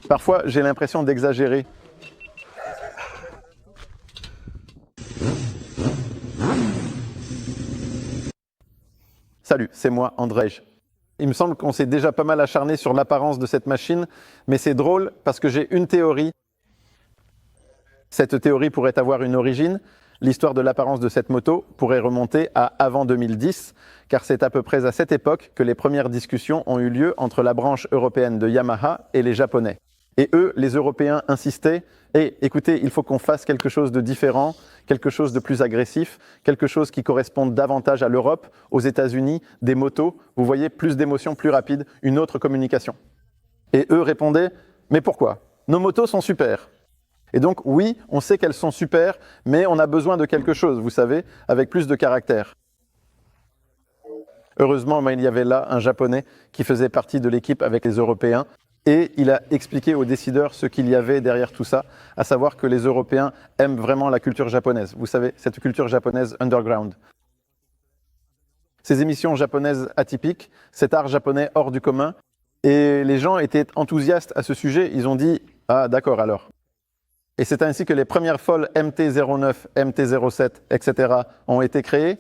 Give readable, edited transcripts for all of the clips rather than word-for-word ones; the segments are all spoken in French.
Parfois, j'ai l'impression d'exagérer. Salut, c'est moi, Andrej. Il me semble qu'on s'est déjà pas mal acharné sur l'apparence de cette machine, mais c'est drôle parce que j'ai une théorie. Cette théorie pourrait avoir une origine. L'histoire de l'apparence de cette moto pourrait remonter à avant 2010, car c'est à peu près à cette époque que les premières discussions ont eu lieu entre la branche européenne de Yamaha et les Japonais. Et eux, les Européens, insistaient « Hey, écoutez, il faut qu'on fasse quelque chose de différent, quelque chose de plus agressif, quelque chose qui corresponde davantage à l'Europe, aux États-Unis, des motos, vous voyez, plus d'émotions, plus rapides, une autre communication. » Et eux répondaient « Mais pourquoi? Nos motos sont super. » Et donc, oui, on sait qu'elles sont super, mais on a besoin de quelque chose, vous savez, avec plus de caractère. Heureusement, il y avait là un Japonais qui faisait partie de l'équipe avec les Européens et il a expliqué aux décideurs ce qu'il y avait derrière tout ça, à savoir que les Européens aiment vraiment la culture japonaise. Vous savez, cette culture japonaise underground. Ces émissions japonaises atypiques, cet art japonais hors du commun, et les gens étaient enthousiastes à ce sujet, ils ont dit « Ah, d'accord alors ». Et c'est ainsi que les premières folles MT-09, MT-07, etc. ont été créées,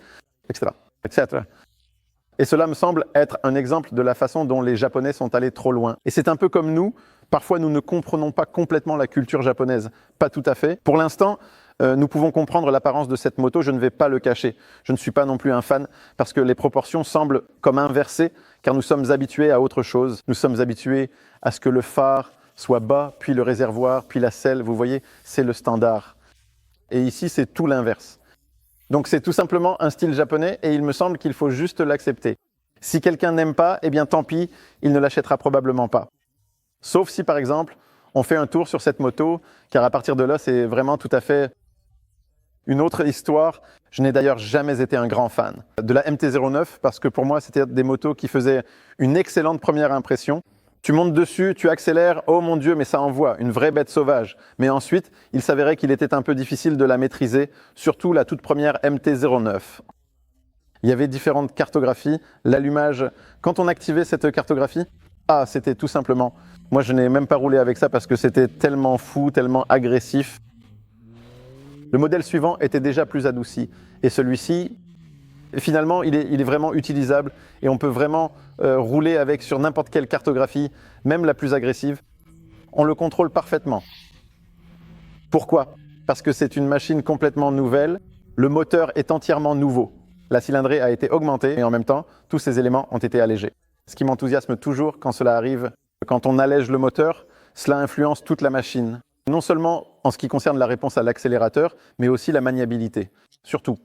etc., etc. Et cela me semble être un exemple de la façon dont les Japonais sont allés trop loin. Et c'est un peu comme nous, parfois nous ne comprenons pas complètement la culture japonaise, pas tout à fait. Pour l'instant, nous pouvons comprendre l'apparence de cette moto, je ne vais pas le cacher. Je ne suis pas non plus un fan, parce que les proportions semblent comme inversées, car nous sommes habitués à autre chose. Nous sommes habitués à ce que le phare soit bas, puis le réservoir, puis la selle, vous voyez, c'est le standard. Et ici, c'est tout l'inverse. Donc c'est tout simplement un style japonais et il me semble qu'il faut juste l'accepter. Si quelqu'un n'aime pas, eh bien tant pis, il ne l'achètera probablement pas. Sauf si par exemple, on fait un tour sur cette moto, car à partir de là, c'est vraiment tout à fait une autre histoire. Je n'ai d'ailleurs jamais été un grand fan de la MT-09 parce que pour moi, c'était des motos qui faisaient une excellente première impression. Tu montes dessus, tu accélères, oh mon Dieu, mais ça envoie, une vraie bête sauvage. Mais ensuite, il s'avérait qu'il était un peu difficile de la maîtriser, surtout la toute première MT-09. Il y avait différentes cartographies, l'allumage. Quand on activait cette cartographie, c'était tout simplement... Moi, je n'ai même pas roulé avec ça parce que c'était tellement fou, tellement agressif. Le modèle suivant était déjà plus adouci. Et celui-ci... Finalement, il est vraiment utilisable et on peut vraiment rouler avec sur n'importe quelle cartographie, même la plus agressive. On le contrôle parfaitement. Pourquoi? Parce que c'est une machine complètement nouvelle. Le moteur est entièrement nouveau. La cylindrée a été augmentée et en même temps, tous ces éléments ont été allégés. Ce qui m'enthousiasme toujours quand cela arrive, quand on allège le moteur, cela influence toute la machine. Non seulement en ce qui concerne la réponse à l'accélérateur, mais aussi la maniabilité. Surtout.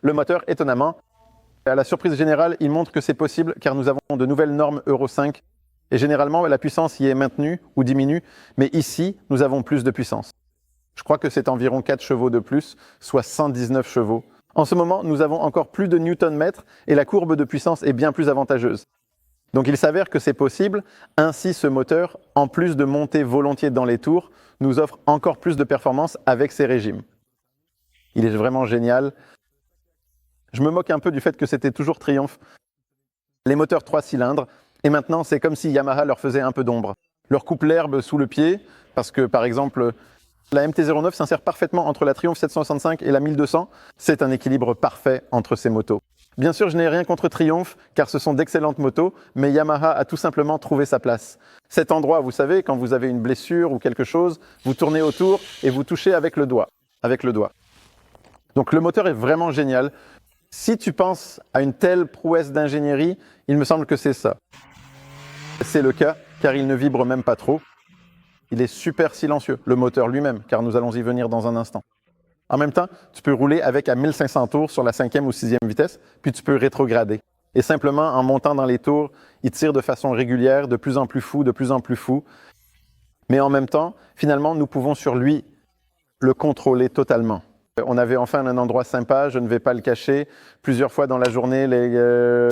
Le moteur, étonnamment, à la surprise générale, il montre que c'est possible car nous avons de nouvelles normes Euro 5 et généralement la puissance y est maintenue ou diminue, mais ici, nous avons plus de puissance. Je crois que c'est environ 4 chevaux de plus, soit 119 chevaux. En ce moment, nous avons encore plus de newton-mètres et la courbe de puissance est bien plus avantageuse. Donc il s'avère que c'est possible, ainsi ce moteur, en plus de monter volontiers dans les tours, nous offre encore plus de performance avec ces régimes. Il est vraiment génial. Je me moque un peu du fait que c'était toujours Triumph. Les moteurs 3 cylindres, et maintenant c'est comme si Yamaha leur faisait un peu d'ombre. Leur coupe l'herbe sous le pied, parce que par exemple, la MT-09 s'insère parfaitement entre la Triumph 765 et la 1200. C'est un équilibre parfait entre ces motos. Bien sûr, je n'ai rien contre Triumph, car ce sont d'excellentes motos, mais Yamaha a tout simplement trouvé sa place. Cet endroit, vous savez, quand vous avez une blessure ou quelque chose, vous tournez autour et vous touchez avec le doigt. Donc le moteur est vraiment génial. Si tu penses à une telle prouesse d'ingénierie, il me semble que c'est ça. C'est le cas, car il ne vibre même pas trop. Il est super silencieux, le moteur lui-même, car nous allons y venir dans un instant. En même temps, tu peux rouler avec à 1500 tours sur la 5e ou 6e vitesse, puis tu peux rétrograder. Et simplement, en montant dans les tours, il tire de façon régulière, de plus en plus fou, de plus en plus fou. Mais en même temps, finalement, nous pouvons sur lui le contrôler totalement. On avait enfin un endroit sympa, je ne vais pas le cacher. Plusieurs fois dans la journée,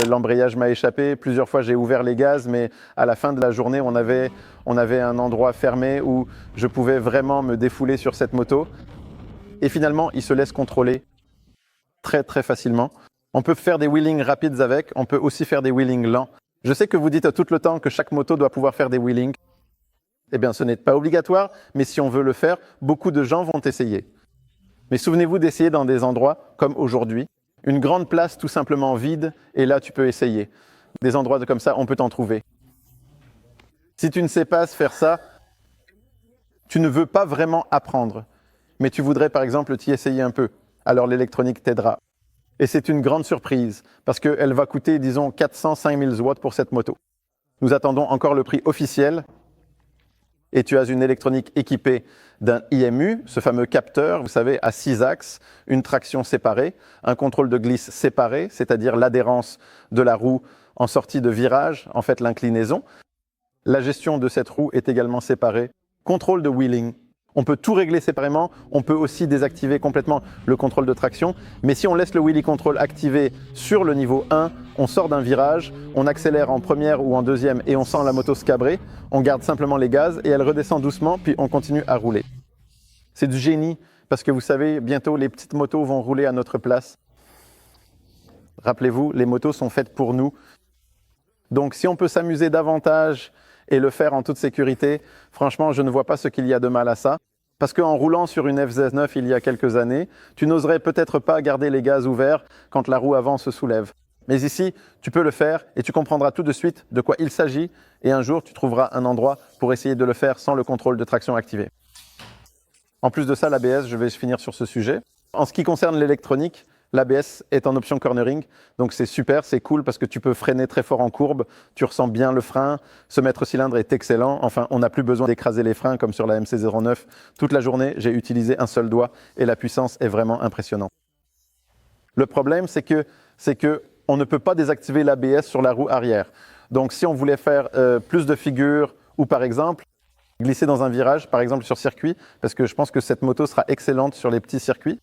l'embrayage m'a échappé. Plusieurs fois, j'ai ouvert les gaz, mais à la fin de la journée, on avait un endroit fermé où je pouvais vraiment me défouler sur cette moto. Et finalement, il se laisse contrôler très très facilement. On peut faire des wheelings rapides avec, on peut aussi faire des wheelings lents. Je sais que vous dites tout le temps que chaque moto doit pouvoir faire des wheelings. Eh bien, ce n'est pas obligatoire, mais si on veut le faire, beaucoup de gens vont essayer. Mais souvenez-vous d'essayer dans des endroits comme aujourd'hui, une grande place tout simplement vide, et là tu peux essayer. Des endroits comme ça, on peut t'en trouver. Si tu ne sais pas faire ça, tu ne veux pas vraiment apprendre, mais tu voudrais par exemple t'y essayer un peu. Alors l'électronique t'aidera. Et c'est une grande surprise, parce qu'elle va coûter, disons, 400-5 000 watts pour cette moto. Nous attendons encore le prix officiel, et tu as une électronique équipée d'un IMU, ce fameux capteur, vous savez, à 6 axes, une traction séparée, un contrôle de glisse séparé, c'est-à-dire l'adhérence de la roue en sortie de virage, en fait l'inclinaison. La gestion de cette roue est également séparée. Contrôle de wheeling. On peut tout régler séparément, on peut aussi désactiver complètement le contrôle de traction, mais si on laisse le wheelie control activé sur le niveau 1, on sort d'un virage, on accélère en première ou en deuxième et on sent la moto se cabrer, on garde simplement les gaz et elle redescend doucement, puis on continue à rouler. C'est du génie, parce que vous savez, bientôt les petites motos vont rouler à notre place. Rappelez-vous, les motos sont faites pour nous. Donc si on peut s'amuser davantage et le faire en toute sécurité, franchement, je ne vois pas ce qu'il y a de mal à ça. Parce qu'en roulant sur une FZ9 il y a quelques années, tu n'oserais peut-être pas garder les gaz ouverts quand la roue avant se soulève. Mais ici, tu peux le faire et tu comprendras tout de suite de quoi il s'agit et un jour, tu trouveras un endroit pour essayer de le faire sans le contrôle de traction activé. En plus de ça, l'ABS, je vais finir sur ce sujet. En ce qui concerne l'électronique, l'ABS est en option cornering, donc c'est super, c'est cool parce que tu peux freiner très fort en courbe, tu ressens bien le frein, ce maître cylindre est excellent, enfin on n'a plus besoin d'écraser les freins comme sur la MC09. Toute la journée, j'ai utilisé un seul doigt et la puissance est vraiment impressionnante. Le problème, c'est que on ne peut pas désactiver l'ABS sur la roue arrière. Donc si on voulait faire plus de figures ou par exemple glisser dans un virage, par exemple sur circuit, parce que je pense que cette moto sera excellente sur les petits circuits,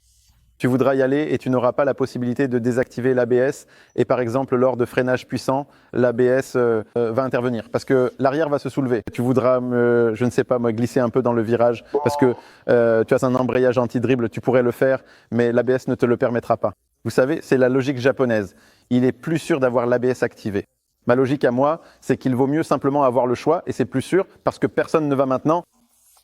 tu voudras y aller et tu n'auras pas la possibilité de désactiver l'ABS et par exemple lors de freinage puissant, l'ABS va intervenir parce que l'arrière va se soulever. Tu voudras, je ne sais pas, glisser un peu dans le virage parce que tu as un embrayage anti-dribble, tu pourrais le faire, mais l'ABS ne te le permettra pas. Vous savez, c'est la logique japonaise. Il est plus sûr d'avoir l'ABS activé. Ma logique à moi, c'est qu'il vaut mieux simplement avoir le choix et c'est plus sûr parce que personne ne va maintenant.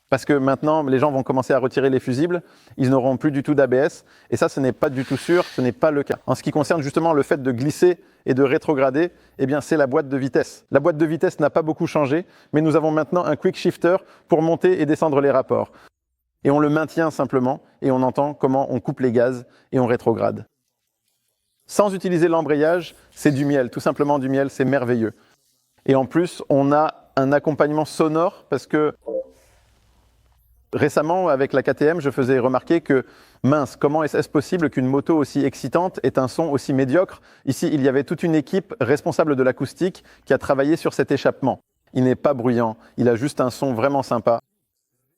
Parce que maintenant, les gens vont commencer à retirer les fusibles, ils n'auront plus du tout d'ABS, et ça, ce n'est pas du tout sûr, ce n'est pas le cas. En ce qui concerne justement le fait de glisser et de rétrograder, eh bien, c'est la boîte de vitesse. La boîte de vitesse n'a pas beaucoup changé, mais nous avons maintenant un quick shifter pour monter et descendre les rapports. Et on le maintient simplement, et on entend comment on coupe les gaz et on rétrograde. Sans utiliser l'embrayage, c'est du miel, tout simplement du miel, c'est merveilleux. Et en plus, on a un accompagnement sonore, parce que récemment, avec la KTM, je faisais remarquer que, mince, comment est-ce possible qu'une moto aussi excitante ait un son aussi médiocre? Ici, il y avait toute une équipe responsable de l'acoustique qui a travaillé sur cet échappement. Il n'est pas bruyant, il a juste un son vraiment sympa.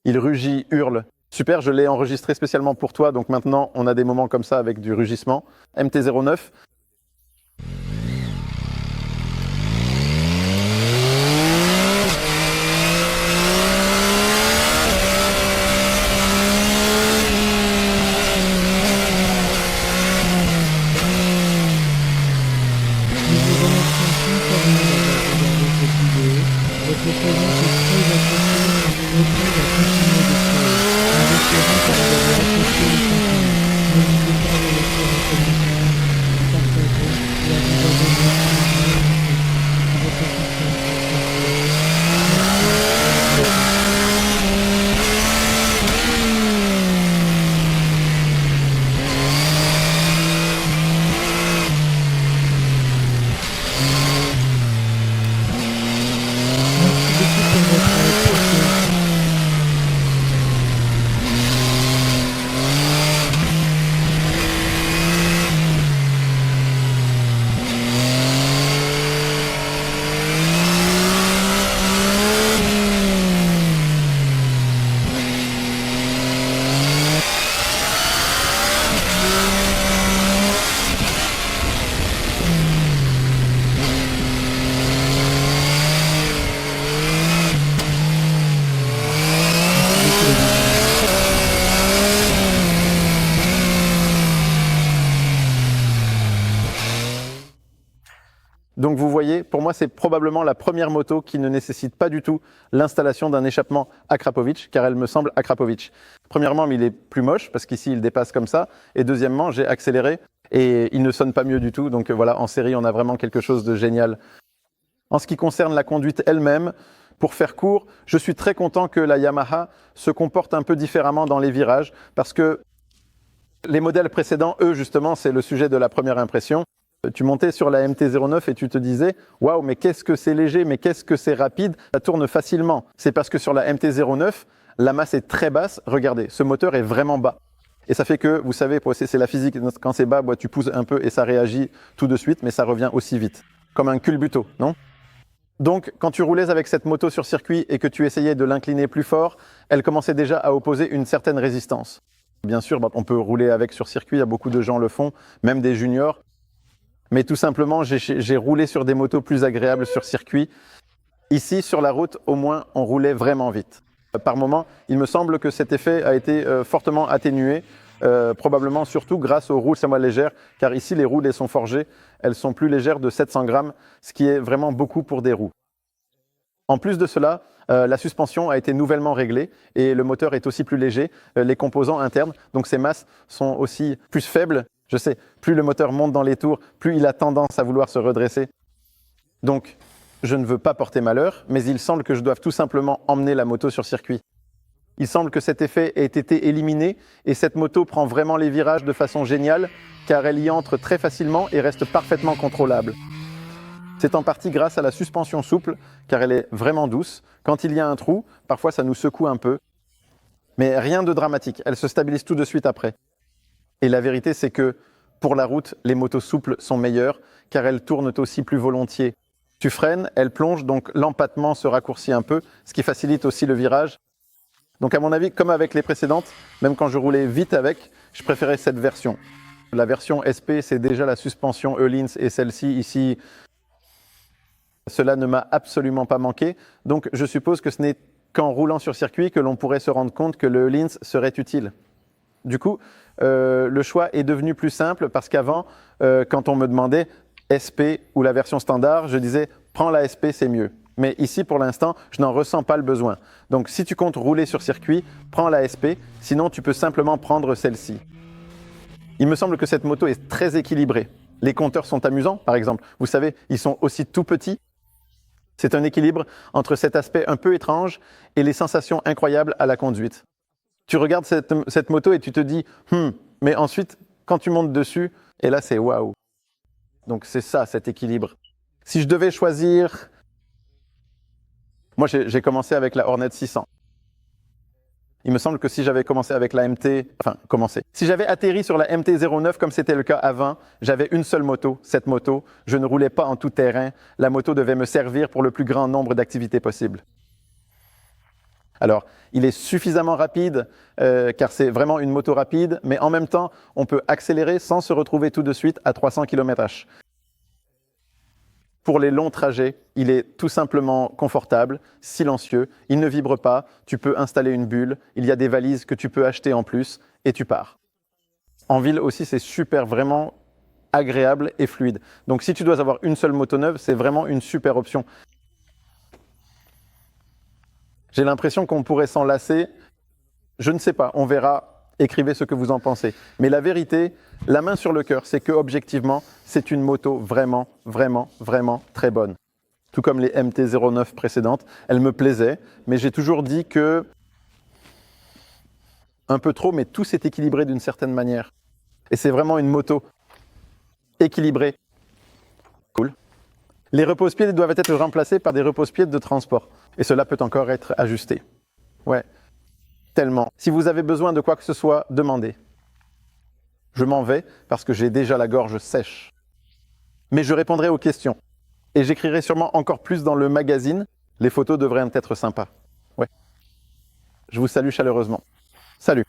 Il rugit, hurle. Super, je l'ai enregistré spécialement pour toi, donc maintenant, on a des moments comme ça avec du rugissement. MT-09. Donc vous voyez, pour moi, c'est probablement la première moto qui ne nécessite pas du tout l'installation d'un échappement Akrapovic, car elle me semble Akrapovic. Premièrement, il est plus moche, parce qu'ici, il dépasse comme ça. Et deuxièmement, j'ai accéléré et il ne sonne pas mieux du tout. Donc voilà, en série, on a vraiment quelque chose de génial. En ce qui concerne la conduite elle-même, pour faire court, je suis très content que la Yamaha se comporte un peu différemment dans les virages, parce que les modèles précédents, eux, justement, c'est le sujet de la première impression. Tu montais sur la MT-09 et tu te disais « Waouh, mais qu'est-ce que c'est léger, mais qu'est-ce que c'est rapide, ça tourne facilement ». C'est parce que sur la MT-09, la masse est très basse. Regardez, ce moteur est vraiment bas. Et ça fait que, vous savez, c'est la physique, quand c'est bas, tu pousses un peu et ça réagit tout de suite, mais ça revient aussi vite. Comme un culbuto, non ? Donc, quand tu roulais avec cette moto sur circuit et que tu essayais de l'incliner plus fort, elle commençait déjà à opposer une certaine résistance. Bien sûr, on peut rouler avec sur circuit, il y a beaucoup de gens le font, même des juniors. Mais tout simplement, j'ai roulé sur des motos plus agréables sur circuit. Ici, sur la route, au moins, on roulait vraiment vite. Par moment, il me semble que cet effet a été fortement atténué, probablement surtout grâce aux roues semi légères, car ici, les roues les sont forgées, elles sont plus légères de 700 grammes, ce qui est vraiment beaucoup pour des roues. En plus de cela, la suspension a été nouvellement réglée et le moteur est aussi plus léger, les composants internes, donc ces masses sont aussi plus faibles. Je sais, plus le moteur monte dans les tours, plus il a tendance à vouloir se redresser. Donc, je ne veux pas porter malheur, mais il semble que je doive tout simplement emmener la moto sur circuit. Il semble que cet effet ait été éliminé et cette moto prend vraiment les virages de façon géniale, car elle y entre très facilement et reste parfaitement contrôlable. C'est en partie grâce à la suspension souple, car elle est vraiment douce. Quand il y a un trou, parfois ça nous secoue un peu, mais rien de dramatique, elle se stabilise tout de suite après. Et la vérité, c'est que pour la route, les motos souples sont meilleures, car elles tournent aussi plus volontiers. Tu freines, elles plongent, donc l'empattement se raccourcit un peu, ce qui facilite aussi le virage. Donc à mon avis, comme avec les précédentes, même quand je roulais vite avec, je préférais cette version. La version SP, c'est déjà la suspension Öhlins et celle-ci, ici, cela ne m'a absolument pas manqué. Donc je suppose que ce n'est qu'en roulant sur circuit que l'on pourrait se rendre compte que le Öhlins serait utile. Du coup, le choix est devenu plus simple parce qu'avant, quand on me demandait SP ou la version standard, je disais « prends la SP, c'est mieux ». Mais ici, pour l'instant, je n'en ressens pas le besoin. Donc si tu comptes rouler sur circuit, prends la SP, sinon tu peux simplement prendre celle-ci. Il me semble que cette moto est très équilibrée. Les compteurs sont amusants, par exemple. Vous savez, ils sont aussi tout petits. C'est un équilibre entre cet aspect un peu étrange et les sensations incroyables à la conduite. Tu regardes cette moto et tu te dis « mais ensuite, quand tu montes dessus, et là c'est waouh ». Donc c'est ça, cet équilibre. Si je devais choisir... Moi, j'ai commencé avec la Hornet 600. Il me semble que si j'avais commencé avec la MT... Si j'avais atterri sur la MT-09 comme c'était le cas avant, j'avais une seule moto, cette moto. Je ne roulais pas en tout terrain. La moto devait me servir pour le plus grand nombre d'activités possibles. Alors, il est suffisamment rapide, car c'est vraiment une moto rapide, mais en même temps, on peut accélérer sans se retrouver tout de suite à 300 km/h. Pour les longs trajets, il est tout simplement confortable, silencieux, il ne vibre pas, tu peux installer une bulle, il y a des valises que tu peux acheter en plus, et tu pars. En ville aussi, c'est super, vraiment agréable et fluide. Donc si tu dois avoir une seule moto neuve, c'est vraiment une super option. J'ai l'impression qu'on pourrait s'en lasser. Je ne sais pas, on verra. Écrivez ce que vous en pensez. Mais la vérité, la main sur le cœur, c'est que objectivement, c'est une moto vraiment, vraiment, vraiment très bonne. Tout comme les MT-09 précédentes, elles me plaisaient, mais j'ai toujours dit que un peu trop, mais tout s'est équilibré d'une certaine manière. Et c'est vraiment une moto équilibrée. Cool. Les repose-pieds doivent être remplacés par des repose-pieds de transport. Et cela peut encore être ajusté. Ouais, tellement. Si vous avez besoin de quoi que ce soit, demandez. Je m'en vais parce que j'ai déjà la gorge sèche. Mais je répondrai aux questions. Et j'écrirai sûrement encore plus dans le magazine. Les photos devraient être sympas. Ouais. Je vous salue chaleureusement. Salut.